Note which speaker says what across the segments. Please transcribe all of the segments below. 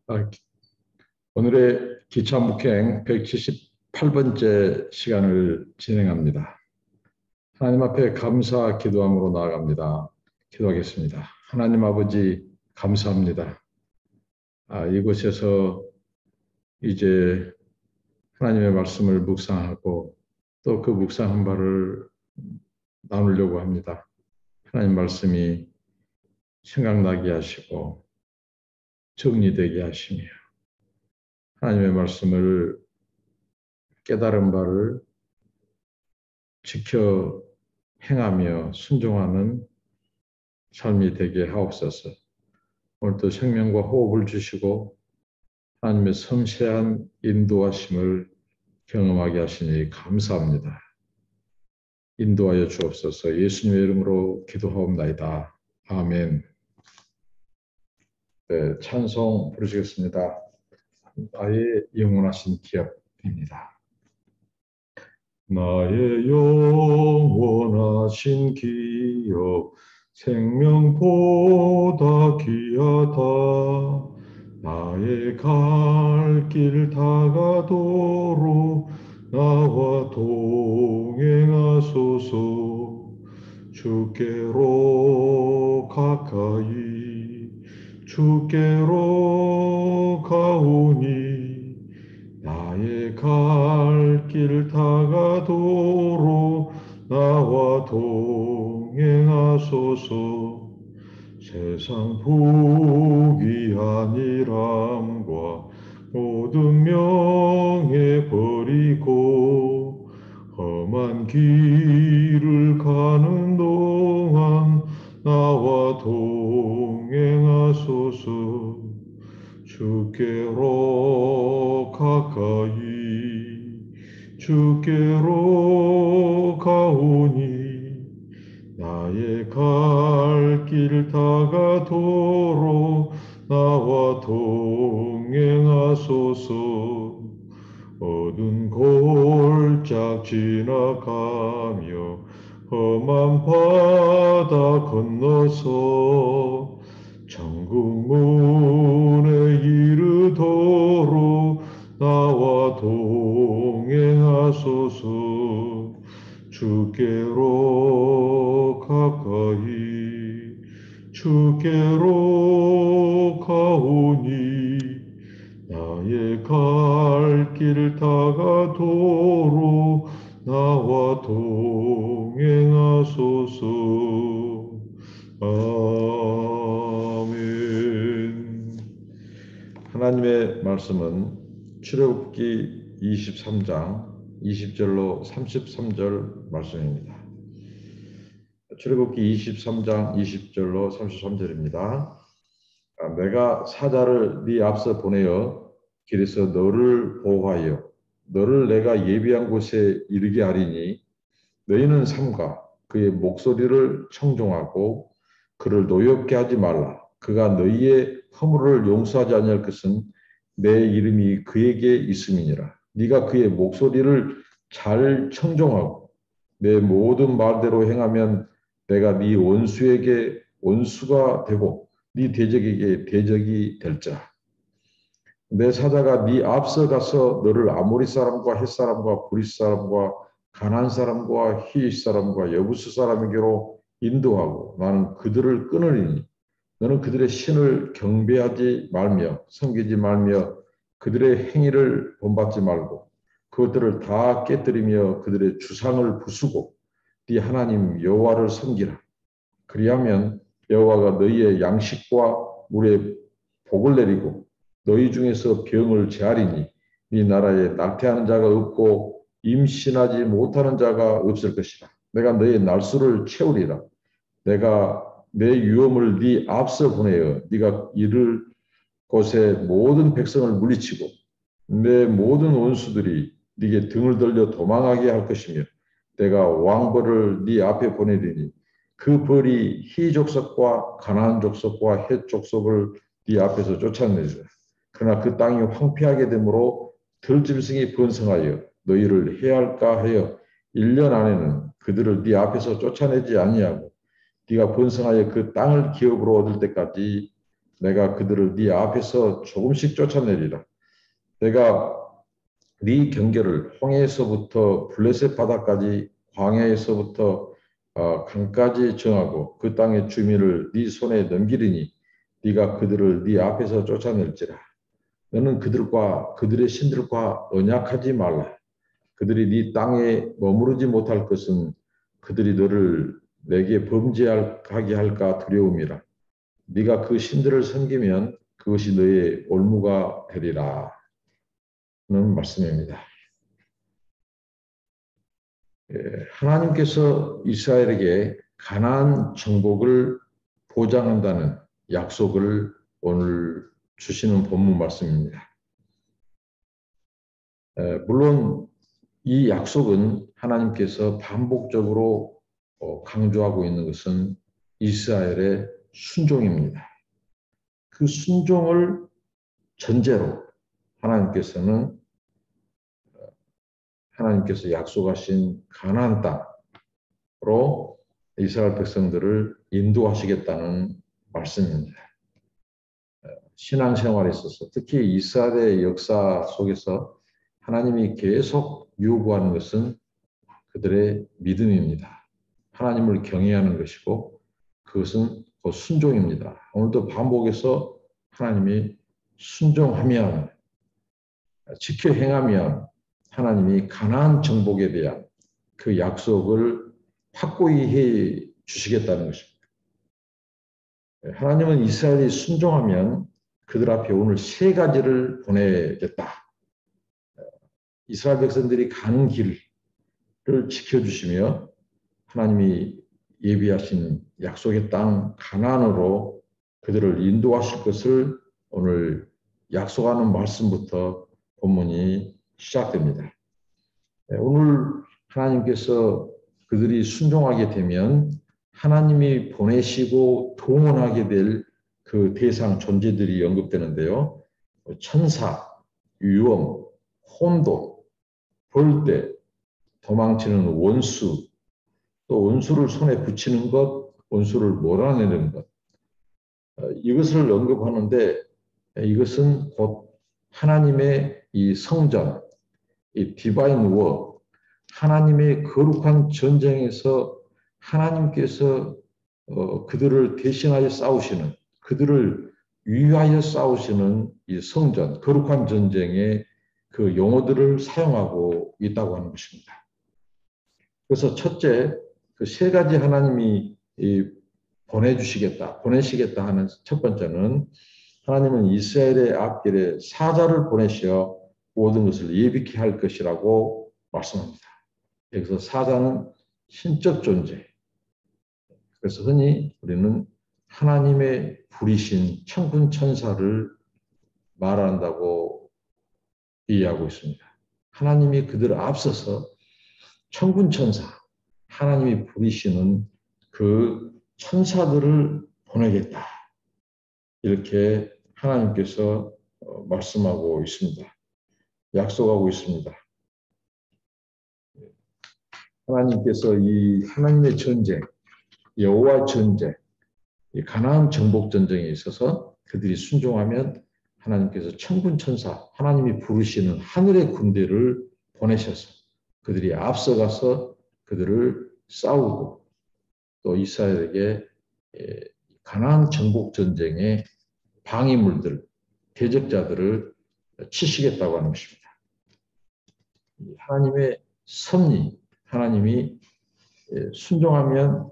Speaker 1: 아, 오늘의 기차 목행 178번째 시간을 진행합니다. 하나님 앞에 감사 기도함으로 나아갑니다. 기도하겠습니다. 하나님 아버지 감사합니다. 이곳에서 이제 하나님의 말씀을 묵상하고 또 그 묵상한 바를 나누려고 합니다. 하나님 말씀이 생각나게 하시고 정리되게 하시며 하나님의 말씀을 깨달은 바를 지켜 행하며 순종하는 삶이 되게 하옵소서. 오늘도 생명과 호흡을 주시고 하나님의 섬세한 인도하심을 경험하게 하시니 감사합니다. 인도하여 주옵소서. 예수님의 이름으로 기도하옵나이다. 아멘. 네, 찬송 부르시겠습니다. 나의 영원하신 기업입니다. 나의 영원하신 기업 생명보다 귀하다. 나의 갈 길 다가도록 나와 동행하소서. 주께로 가까이 주께로 가오니 나의 갈 길 다가도록 나와 동행하소서. 세상 복이 아니람과 모든 명예 버리고 험한 길을 가는 동안 나와 동행하소서. 주께로 가까이 주께로 가오니 나의 갈 길 다가도록 나와 동행하소서. 어두운 골짝 지나가며 험한 바다 건너서 천국 문에 이르도록 나와 동행하소서. 주께로 가까이 주께로 가오니 나의 갈 길 다가도록 나와 동행하소서. 아멘. 하나님의 말씀은 출애굽기 23장 20절로 33절 말씀입니다. 출애굽기 23장 20절로 33절입니다. 내가 사자를 네 앞서 보내어 길에서 너를 보호하여 너를 내가 예비한 곳에 이르게 하리니 너희는 삼가 그의 목소리를 청종하고 그를 노엽게 하지 말라. 그가 너희의 허물을 용서하지 아니할 것은 내 이름이 그에게 있음이니라. 네가 그의 목소리를 잘 청종하고 내 모든 말대로 행하면 내가 네 원수에게 원수가 되고 네 대적에게 대적이 될지라. 내 사자가 네 앞서 가서 너를 아모리 사람과 헷 사람과 브릿 사람과 가나안 사람과 히윗 사람과 여부스 사람에게로 인도하고 나는 그들을 끊으리니 너는 그들의 신을 경배하지 말며 섬기지 말며 그들의 행위를 본받지 말고 그것들을 다 깨뜨리며 그들의 주상을 부수고 네 하나님 여호와를 섬기라. 그리하면 여호와가 너희의 양식과 물에 복을 내리고 너희 중에서 병을 제하리니 네 나라에 낙태하는 자가 없고 임신하지 못하는 자가 없을 것이라. 내가 너의 날수를 채우리라. 내가 내 유업을 네 앞서 보내어 네가 이를 곳에 모든 백성을 물리치고 내 모든 원수들이 네게 등을 돌려 도망하게 할 것이며 내가 왕벌을 네 앞에 보내리니 그 벌이 히 족속과 가나안 족속과 헷 족속을 네 앞에서 쫓아내리라. 그러나 그 땅이 황폐하게 되므로 들짐승이 번성하여 너희를 해할까 하여 1년 안에는 그들을 네 앞에서 쫓아내지 아니하고 네가 번성하여 그 땅을 기업으로 얻을 때까지 내가 그들을 네 앞에서 조금씩 쫓아내리라. 내가 네 경계를 홍해에서부터 블레셋 바다까지 광야에서부터 강까지 정하고 그 땅의 주민을 네 손에 넘기리니 네가 그들을 네 앞에서 쫓아낼지라. 너는 그들과 그들의 신들과 언약하지 말라. 그들이 네 땅에 머무르지 못할 것은 그들이 너를 내게 범죄하게 할까 두려움이라. 네가 그 신들을 섬기면 그것이 너의 올무가 되리라. 는 말씀입니다. 하나님께서 이스라엘에게 가나안 정복을 보장한다는 약속을 오늘 주시는 본문 말씀입니다. 물론 이 약속은 하나님께서 반복적으로 강조하고 있는 것은 이스라엘의 순종입니다. 그 순종을 전제로 하나님께서 약속하신 가나안 땅으로 이스라엘 백성들을 인도하시겠다는 말씀입니다. 신앙생활에 있어서 특히 이스라엘의 역사 속에서 하나님이 계속 요구하는 것은 그들의 믿음입니다. 하나님을 경외하는 것이고 그것은 곧 순종입니다. 오늘도 반복해서 하나님이 순종하면 지켜 행하면 하나님이 가나안 정복에 대한 그 약속을 확고히 해 주시겠다는 것입니다. 하나님은 이스라엘이 순종하면 그들 앞에 오늘 세 가지를 보내겠다. 이스라엘 백성들이 가는 길을 지켜주시며 하나님이 예비하신 약속의 땅 가나안으로 그들을 인도하실 것을 오늘 약속하는 말씀부터 본문이 시작됩니다. 오늘 하나님께서 그들이 순종하게 되면 하나님이 보내시고 동원하게 될 그 대상 존재들이 언급되는데요. 천사, 유언, 혼돈, 벌떼, 도망치는 원수, 또 원수를 손에 붙이는 것, 원수를 몰아내는 것. 이것을 언급하는데 이것은 곧 하나님의 이 성전, 이 디바인 워, 하나님의 거룩한 전쟁에서 하나님께서 그들을 대신하여 싸우시는, 그들을 위하여 싸우시는 이 성전, 거룩한 전쟁의 그 용어들을 사용하고 있다고 하는 것입니다. 그래서 첫째, 그 세 가지 하나님이 보내시겠다 하는 첫 번째는 하나님은 이스라엘의 앞길에 사자를 보내시어 모든 것을 예비케 할 것이라고 말씀합니다. 여기서 사자는 신적 존재. 그래서 흔히 우리는 하나님의 부리신 천군 천사를 말한다고 이해하고 있습니다. 하나님이 그들을 앞서서 천군 천사, 하나님이 부리시는 그 천사들을 보내겠다. 이렇게 하나님께서 말씀하고 있습니다. 약속하고 있습니다. 하나님께서 이 하나님의 전쟁, 여호와 전쟁, 이 가나안 정복 전쟁에 있어서 그들이 순종하면 하나님께서 천군 천사, 하나님이 부르시는 하늘의 군대를 보내셔서 그들이 앞서가서 그들을 싸우고 또 이스라엘에게 가나안 정복 전쟁의 방위물들, 대적자들을 치시겠다고 하는 것입니다. 하나님의 섭리, 하나님이 순종하면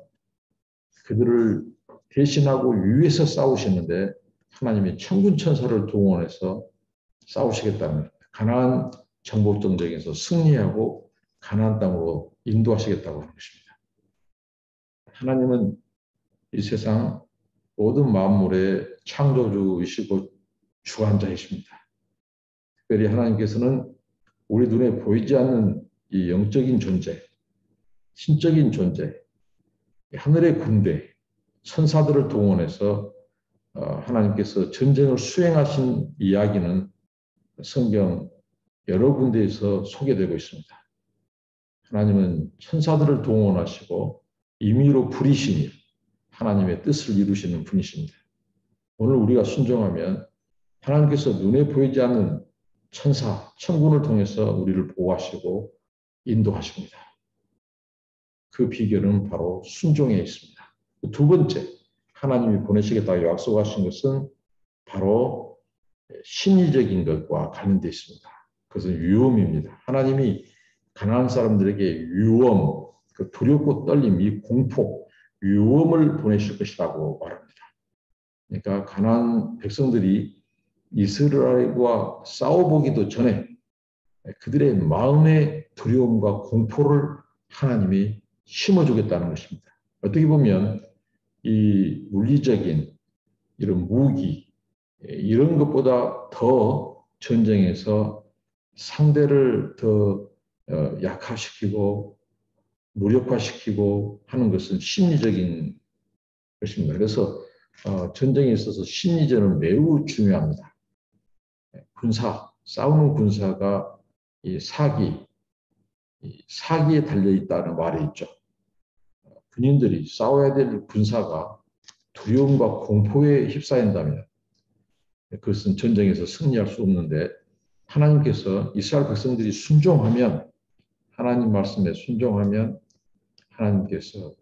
Speaker 1: 그들을 대신하고 위에서 싸우시는데 하나님이 천군 천사를 동원해서 싸우시겠다는 겁니다. 가나안 정복 전쟁에서 승리하고 가나안 땅으로 인도하시겠다고 하는 것입니다. 하나님은 이 세상 모든 만물의 창조주이시고 주관자이십니다. 특별히 하나님께서는 우리 눈에 보이지 않는 이 영적인 존재, 신적인 존재, 하늘의 군대, 천사들을 동원해서 하나님께서 전쟁을 수행하신 이야기는 성경 여러 군데에서 소개되고 있습니다. 하나님은 천사들을 동원하시고 임의로 부리시니 하나님의 뜻을 이루시는 분이십니다. 오늘 우리가 순종하면 하나님께서 눈에 보이지 않는 천사, 천군을 통해서 우리를 보호하시고 인도하십니다. 그 비결은 바로 순종에 있습니다. 두 번째, 하나님이 보내시겠다고 약속하신 것은 바로 심리적인 것과 관련되어 있습니다. 그것은 위험입니다. 하나님이 가나안 사람들에게 위험, 그 두렵고 떨림, 이 공포, 위험을 보내실 것이라고 말합니다. 그러니까 가나안 백성들이 이스라엘과 싸워보기도 전에 그들의 마음의 두려움과 공포를 하나님이 심어주겠다는 것입니다. 어떻게 보면 이 물리적인 이런 무기, 이런 것보다 더 전쟁에서 상대를 더 약화시키고 무력화시키고 하는 것은 심리적인 것입니다. 그래서 전쟁에 있어서 심리전은 매우 중요합니다. 군사, 싸우는 군사가 이 사기에 달려있다는 말이 있죠. 군인들이 싸워야 될 군사가 두려움과 공포에 휩싸인다면 그것은 전쟁에서 승리할 수 없는데 하나님께서 이스라엘 백성들이 순종하면 하나님 말씀에 순종하면 하나님께서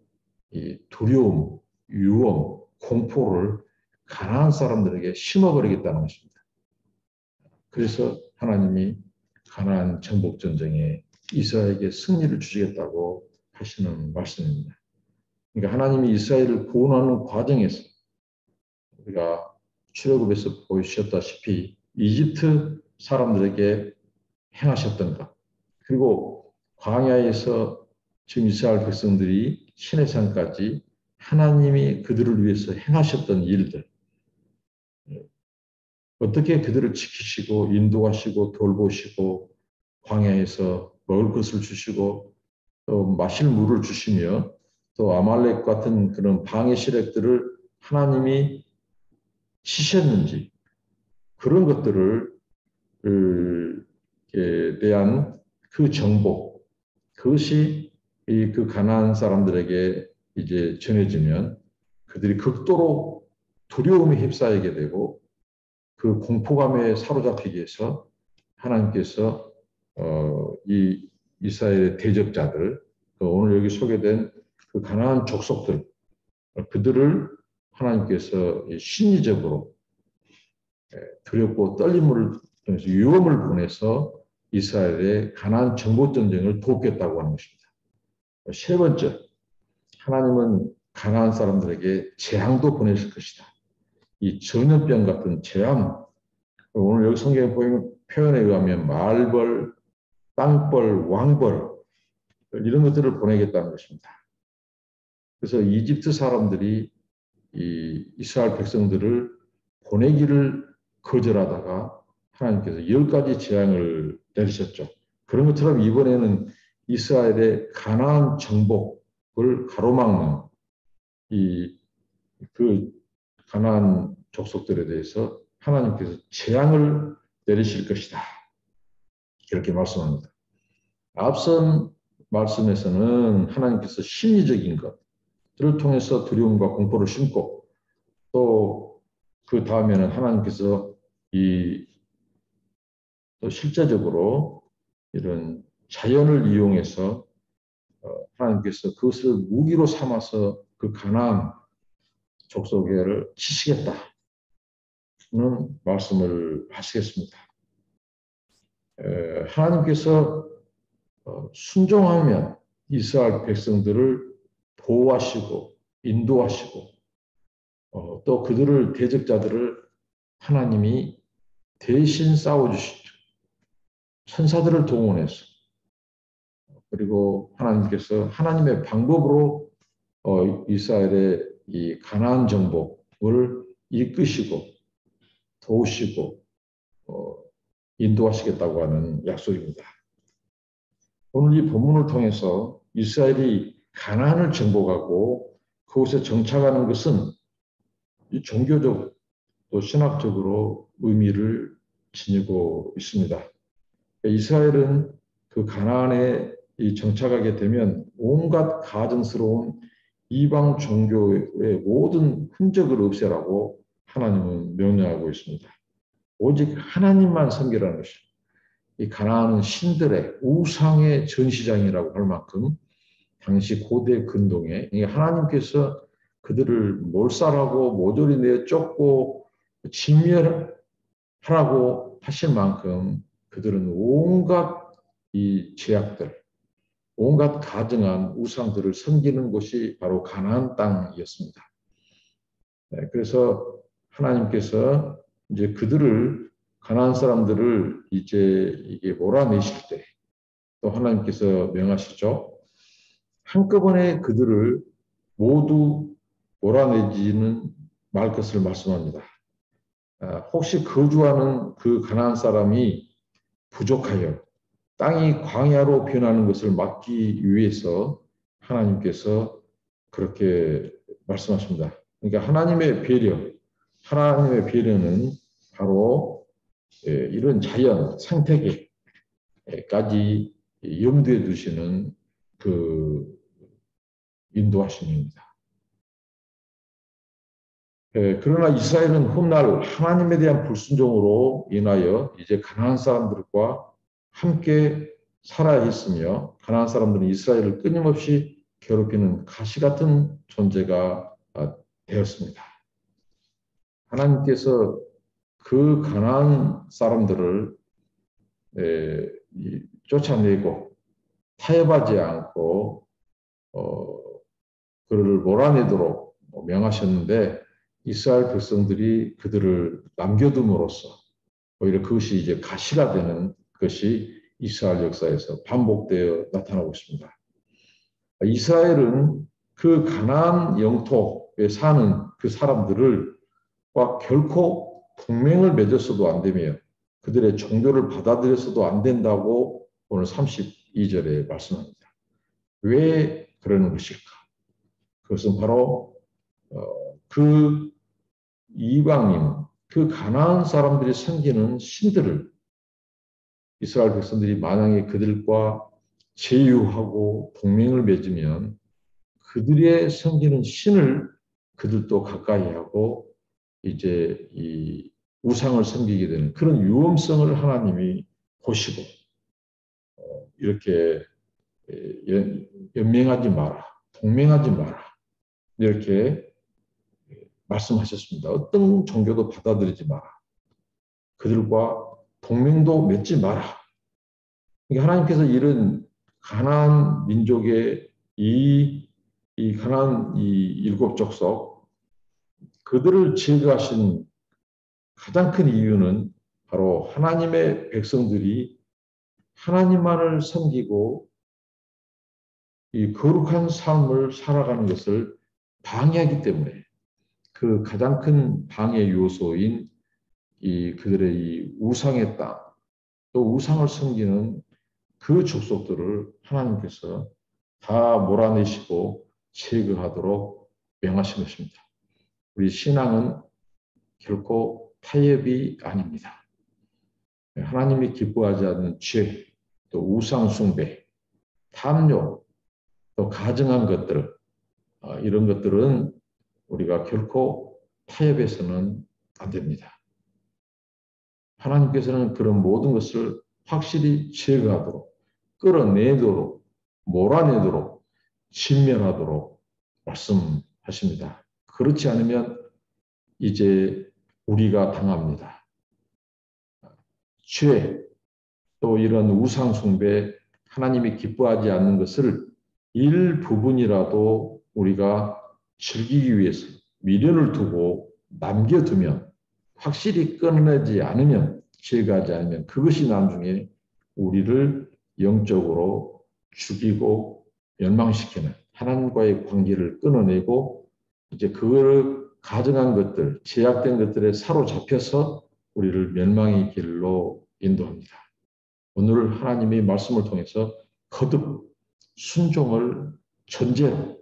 Speaker 1: 이 두려움, 유험, 공포를 가나안 사람들에게 심어버리겠다는 것입니다. 그래서 하나님이 가나안 정복 전쟁에 이스라엘에게 승리를 주시겠다고 하시는 말씀입니다. 그러니까 하나님이 이스라엘을 구원하는 과정에서 우리가 출애굽에서 보여주셨다시피 이집트 사람들에게 행하셨던 것, 그리고 광야에서 지금 이스라엘 백성들이 시내산까지 하나님이 그들을 위해서 행하셨던 일들, 어떻게 그들을 지키시고 인도하시고 돌보시고 광야에서 먹을 것을 주시고 또 마실 물을 주시며 또 아말렉 같은 그런 방해 세력들을 하나님이 치셨는지 그런 것들을 대한 그 정보, 그것이 그 가나안 사람들에게 이제 전해지면 그들이 극도로 두려움에 휩싸이게 되고 그 공포감에 사로잡히기 위해서 하나님께서 이 이스라엘의 대적자들, 오늘 여기 소개된 그 가나안 족속들, 그들을 하나님께서 심리적으로 두렵고 떨림을 통해서 위험을 보내서 이스라엘의 가나안 정복 전쟁을 돕겠다고 하는 것입니다. 세 번째, 하나님은 가나안 사람들에게 재앙도 보내실 것이다. 이 전염병 같은 재앙, 오늘 여기 성경에 보이는 표현에 의하면 말벌, 땅벌, 왕벌 이런 것들을 보내겠다는 것입니다. 그래서 이집트 사람들이 이 이스라엘 백성들을 보내기를 거절하다가 하나님께서 10가지 재앙을 내리셨죠. 그런 것처럼 이번에는 이스라엘의 가나안 정복을 가로막는 그 가나안 족속들에 대해서 하나님께서 재앙을 내리실 것이다. 이렇게 말씀합니다. 앞선 말씀에서는 하나님께서 심리적인 것들을 통해서 두려움과 공포를 심고 또 그 다음에는 하나님께서 또 실제적으로 이런 자연을 이용해서 하나님께서 그것을 무기로 삼아서 그 가나안 족속을 치시겠다는 말씀을 하시겠습니다. 하나님께서 순종하면 이스라엘 백성들을 보호하시고 인도하시고 또 그들을 대적자들을 하나님이 대신 싸워주시죠. 천사들을 동원해서 그리고 하나님께서 하나님의 방법으로 이스라엘의 이 가나안 정복을 이끄시고 도우시고 인도하시겠다고 하는 약속입니다. 오늘 이 본문을 통해서 이스라엘이 가나안을 정복하고 그곳에 정착하는 것은 이 종교적 또 신학적으로 의미를 지니고 있습니다. 이스라엘은 그 가나안에 정착하게 되면 온갖 가증스러운 이방 종교의 모든 흔적을 없애라고 하나님은 명령하고 있습니다. 오직 하나님만 섬기라는 것이죠. 이 가나안은 신들의 우상의 전시장이라고 할 만큼 당시 고대 근동에 하나님께서 그들을 몰살하고 모조리 내어 쫓고 진멸하라고 하실 만큼 그들은 온갖 이 죄악들, 온갖 가증한 우상들을 섬기는 곳이 바로 가나안 땅이었습니다. 네, 그래서 하나님께서 이제 그들을 가나안 사람들을 이제 이게 몰아내실 때 또 하나님께서 명하시죠. 한꺼번에 그들을 모두 몰아내지는 말 것을 말씀합니다. 혹시 거주하는 그 가나안 사람이 부족하여 땅이 광야로 변하는 것을 막기 위해서 하나님께서 그렇게 말씀하십니다. 그러니까 하나님의 배려는 바로 이런 자연 생태계까지 염두에 두시는 그 인도하심입니다. 그러나 이스라엘은 훗날 하나님에 대한 불순종으로 인하여 이제 가나안 사람들과 함께 살아야 했으며 가나안 사람들은 이스라엘을 끊임없이 괴롭히는 가시 같은 존재가 되었습니다. 하나님께서 그 가나안 사람들을 쫓아내고 타협하지 않고 그를 몰아내도록 명하셨는데 이스라엘 백성들이 그들을 남겨둠으로써 오히려 그것이 이제 가시가 되는 것이 이스라엘 역사에서 반복되어 나타나고 있습니다. 이스라엘은 그 가나안 영토에 사는 그 사람들과 결코 동맹을 맺었어도 안 되며 그들의 종교를 받아들였어도 안 된다고 오늘 32절에 말씀합니다. 왜 그러는 것일까? 그것은 바로 그 이방인, 그 가나안 사람들이 섬기는 신들을 이스라엘 백성들이 만약에 그들과 제휴하고 동맹을 맺으면 그들의 섬기는 신을 그들도 가까이 하고 이제 이 우상을 섬기게 되는 그런 위험성을 하나님이 보시고 이렇게 연맹하지 마라, 동맹하지 마라 이렇게 말씀하셨습니다. 어떤 종교도 받아들이지 마라. 그들과 동맹도 맺지 마라. 그러니까 하나님께서 이런 가나안 민족의 이 가나안 이 일곱 족속 그들을 제거하신 가장 큰 이유는 바로 하나님의 백성들이 하나님만을 섬기고 이 거룩한 삶을 살아가는 것을 방해하기 때문에 그 가장 큰 방해 요소인 이 그들의 이 우상의 땅, 또 우상을 섬기는 그 족속들을 하나님께서 다 몰아내시고 제거하도록 명하신 것입니다. 우리 신앙은 결코 타협이 아닙니다. 하나님이 기뻐하지 않는 죄, 또 우상 숭배, 탐욕, 또 가증한 것들, 이런 것들은 우리가 결코 타협해서는 안 됩니다. 하나님께서는 그런 모든 것을 확실히 제거하도록, 끌어내도록, 몰아내도록, 진멸하도록 말씀하십니다. 그렇지 않으면 이제 우리가 당합니다. 죄, 또 이런 우상 숭배, 하나님이 기뻐하지 않는 것을 일부분이라도 우리가 즐기기 위해서 미련을 두고 남겨두면 확실히 끊어내지 않으면 제거하지 않으면 그것이 나중에 우리를 영적으로 죽이고 멸망시키는 하나님과의 관계를 끊어내고 이제 그거를 가증한 것들, 제약된 것들에 사로잡혀서 우리를 멸망의 길로 인도합니다. 오늘 하나님의 말씀을 통해서 거듭 순종을 전제로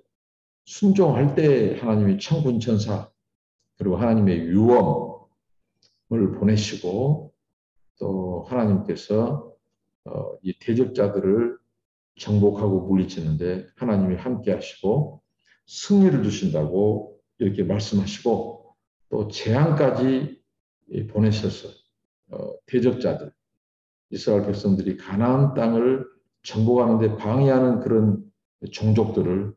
Speaker 1: 순종할 때 하나님이 천군천사 그리고 하나님의 유언을 보내시고 또 하나님께서 이 대적자들을 정복하고 물리치는데 하나님이 함께 하시고 승리를 주신다고 이렇게 말씀하시고 또 재앙까지 보내셔서 대적자들, 이스라엘 백성들이 가나안 땅을 정복하는 데 방해하는 그런 종족들을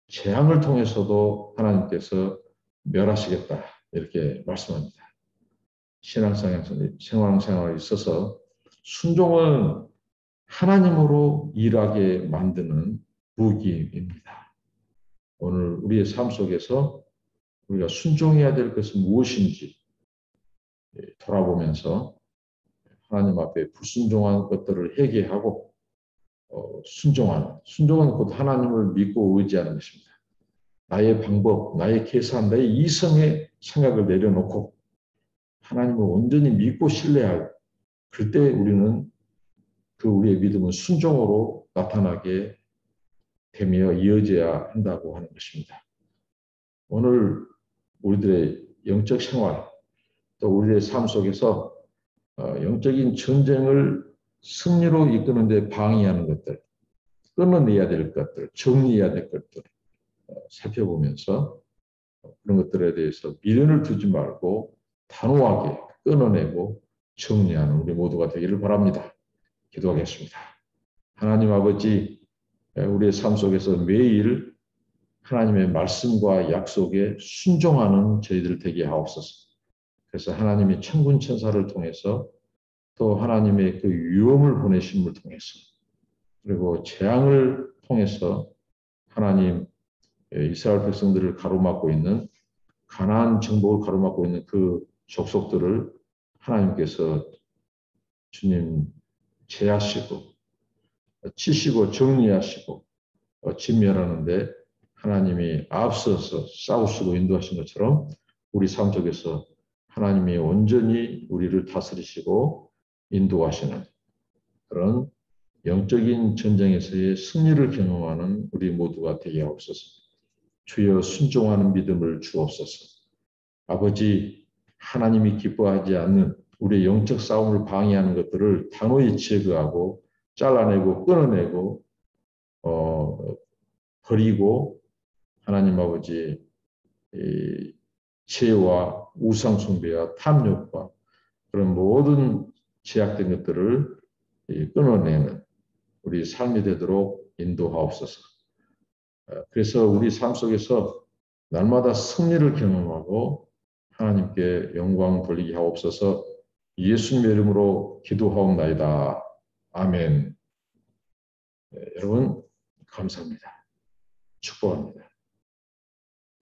Speaker 1: 재앙을 통해서도 하나님께서 멸하시겠다 이렇게 말씀합니다. 신앙생활에 있어서 순종은 하나님으로 일하게 만드는 무기입니다. 오늘 우리의 삶 속에서 우리가 순종해야 될 것은 무엇인지 돌아보면서 하나님 앞에 불순종한 것들을 회개하고 순종은 곧 하나님을 믿고 의지하는 것입니다. 나의 방법, 나의 계산, 나의 이성의 생각을 내려놓고 하나님을 온전히 믿고 신뢰하고 그때 우리는 우리의 믿음은 순종으로 나타나게 되며 이어져야 한다고 하는 것입니다. 오늘 우리들의 영적 생활 또 우리의 삶 속에서 영적인 전쟁을 승리로 이끄는 데 방해하는 것들, 끊어내야 될 것들, 정리해야 될 것들 살펴보면서 그런 것들에 대해서 미련을 두지 말고 단호하게 끊어내고 정리하는 우리 모두가 되기를 바랍니다. 기도하겠습니다. 하나님 아버지, 우리의 삶 속에서 매일 하나님의 말씀과 약속에 순종하는 저희들 되게 하옵소서. 그래서 하나님이 천군 천사를 통해서 또 하나님의 그 위험을 보내심을 통해서 그리고 재앙을 통해서 하나님 이스라엘 백성들을 가로막고 있는 가나안 정복을 가로막고 있는 그 족속들을 하나님께서 주님 제하시고 치시고 정리하시고 진멸하는데 하나님이 앞서서 싸우시고 인도하신 것처럼 우리 삶 속에서 하나님이 온전히 우리를 다스리시고 인도하시는 그런 영적인 전쟁에서의 승리를 경험하는 우리 모두가 되게 하옵소서. 주여 순종하는 믿음을 주옵소서. 아버지, 하나님이 기뻐하지 않는 우리의 영적 싸움을 방해하는 것들을 단호히 제거하고 잘라내고 끊어내고 버리고 하나님 아버지 죄와 우상 숭배와 탐욕과 그런 모든 제약된 것들을 끊어내는 우리 삶이 되도록 인도하옵소서. 그래서 우리 삶 속에서 날마다 승리를 경험하고 하나님께 영광 돌리게 하옵소서. 예수님의 이름으로 기도하옵나이다. 아멘. 여러분 감사합니다. 축복합니다.